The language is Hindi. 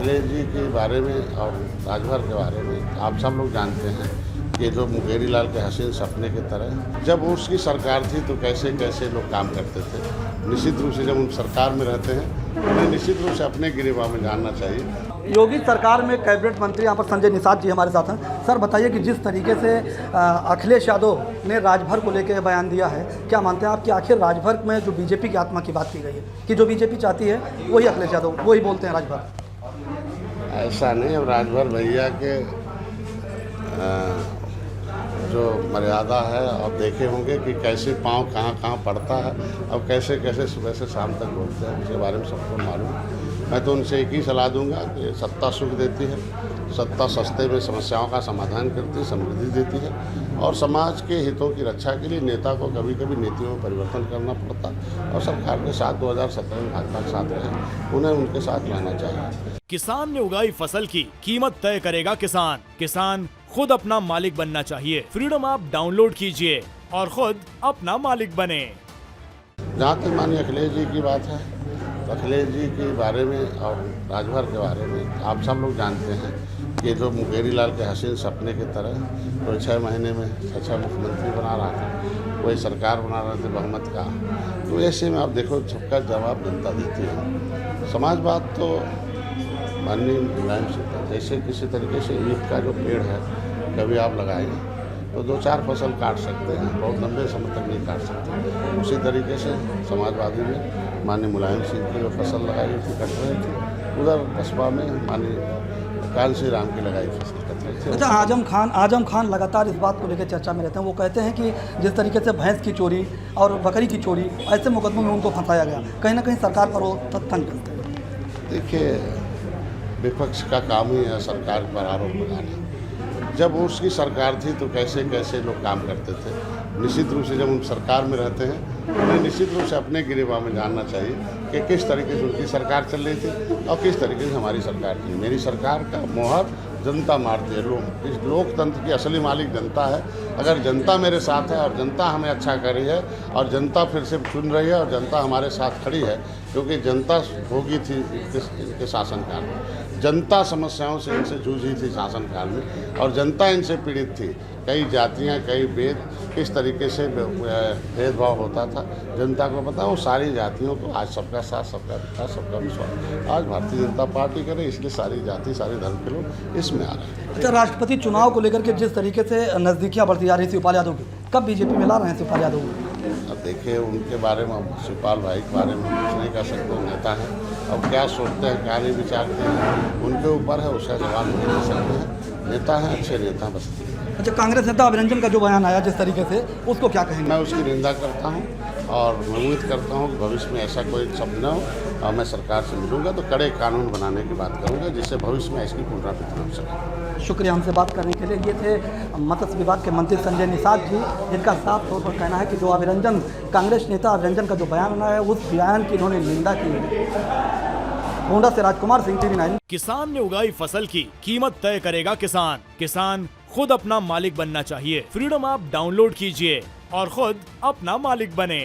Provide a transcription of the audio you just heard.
अखिलेश जी के बारे में और राजभर के बारे में आप सब लोग जानते हैं कि जो मुंगेरी लाल के हसीन सपने की तरह जब उसकी सरकार थी तो कैसे कैसे लोग काम करते थे। निश्चित रूप से जब उन सरकार में रहते हैं उन्हें निश्चित रूप से अपने गिरेबान में जानना चाहिए। योगी सरकार में कैबिनेट मंत्री यहाँ पर संजय निषाद जी हमारे साथ हैं। सर बताइए कि जिस तरीके से अखिलेश यादव ने राजभर को लेकर बयान दिया है, क्या मानते हैं आप कि आखिर राजभर में जो बीजेपी की आत्मा की बात की गई है कि जो बीजेपी चाहती है वही अखिलेश यादव वही बोलते हैं राजभर? ऐसा नहीं। अब राजभर भैया के जो मर्यादा है अब देखे होंगे कि कैसे पाँव कहाँ कहाँ पड़ता है, अब कैसे कैसे सुबह से शाम तक बोलते हैं, उसके बारे में सबको मालूम है। मैं तो उनसे एक ही सलाह दूंगा कि सत्ता सुख देती है, सत्ता सस्ते में समस्याओं का समाधान करती है, समृद्धि देती है और समाज के हितों की रक्षा के लिए नेता को कभी कभी नीतियों में परिवर्तन करना पड़ता और सरकार के साथ 2017 में भाजपा के साथ रहे, उन्हें उनके साथ रहना चाहिए। किसान ने उगाई फसल की कीमत तय करेगा किसान। किसान खुद अपना मालिक बनना चाहिए। फ्रीडम ऐप डाउनलोड कीजिए और खुद अपना मालिक बने। जहाँ तक माननीय अखिलेश जी की बात है तो अखिलेश जी के बारे में और राजभर के बारे में आप सब लोग जानते हैं कि जो मुंगेरी लाल के हसीन सपने की तरह कोई 6 महीने में 6 मुख्यमंत्री बना रहा था, कोई सरकार बना रहे थे बहुमत का। तो ऐसे में आप देखो सबका जवाब जनता देती है। समाजवाद तो माननीय मुलायम सिंह जैसे किसी तरीके से ईख का जो पेड़ है कभी आप लगाएंगे तो 2-4 फसल काट सकते हैं, बहुत लंबे समय तक नहीं काट सकते। उसी तरीके से समाजवादी में माननीय मुलायम सिंह की जो फसल लगाई थी कट रही थी, उधर बसपा में माननीय कांसी राम की लगाई फसल कट रही थी। अच्छा, आजम खान लगातार इस बात को लेकर चर्चा में रहते हैं। वो कहते हैं कि जिस तरीके से भैंस की चोरी और बकरी की चोरी ऐसे मुकदमों में उनको फंसाया गया, कहीं ना कहीं सरकार पर वो तंज करते हैं। देखिए, विपक्ष का काम ही है सरकार पर आरोप लगाना। जब उसकी सरकार थी तो कैसे कैसे लोग काम करते थे। निश्चित रूप से जब उन सरकार में रहते हैं उन्हें निश्चित रूप से अपने गिरेबान में जानना चाहिए कि किस तरीके से उनकी सरकार चल रही थी और किस तरीके से हमारी सरकार थी। मेरी सरकार का मोहर जनता मारती है। इस लोकतंत्र की असली मालिक जनता है। अगर जनता मेरे साथ है और जनता हमें अच्छा कर रही है और जनता फिर से चुन रही है और जनता हमारे साथ खड़ी है, क्योंकि जनता भोगी थी इनके शासनकाल में, जनता समस्याओं से इनसे जूझी थी शासनकाल में और जनता इनसे पीड़ित थी। कई जातियां, कई भेद, किस तरीके से भेदभाव होता था जनता को पता। वो सारी जातियों को आज सबका साथ, सबका विकास, सबका विश्वास आज भारतीय जनता पार्टी करे, इसलिए सारी जाति, सारे धर्म के लोग इसमें आ रहे हैं। अच्छा, राष्ट्रपति चुनाव को लेकर के जिस तरीके से नज़दीकियाँ बढ़ती जा रही थी शिवपाल यादव की, कब बीजेपी में ला रहे हैं शिवपाल यादव को? अब देखिए, उनके बारे में शिवपाल भाई के बारे में कुछ नहीं कह सकते, नेता हैं। अब क्या सोचते हैं, क्या नहीं विचारते हैं, उनके ऊपर है, उसका जवाब नहीं दे सकते हैं। नेता हैं, अच्छे नेता बस। अच्छा, कांग्रेस नेता अभिरंजन का जो बयान आया जिस तरीके से, उसको क्या कहेंगे? मैं उसकी निंदा करता हूं और उम्मीद करता हूं कि भविष्य में ऐसा कोई शब्द न हो और मैं सरकार से मिलूंगा तो कड़े कानून बनाने की बात करूंगा जिससे भविष्य में इसकी पुनरावृत्ति हो सके। शुक्रिया हमसे बात करने के लिए। ये थे मत्स्य विभाग के मंत्री संजय निषाद जी, जिनका साफ तौर पर कहना है कि जो अभिरंजन, कांग्रेस नेता अभिरंजन का जो बयान आया है उस बयान की इन्होंने निंदा की है। गोंडा से राजकुमार सिंह, TV 9। किसान ने उगाई फसल की कीमत तय करेगा किसान। किसान खुद अपना मालिक बनना चाहिए। फ्रीडम ऐप डाउनलोड कीजिए और खुद अपना मालिक बने।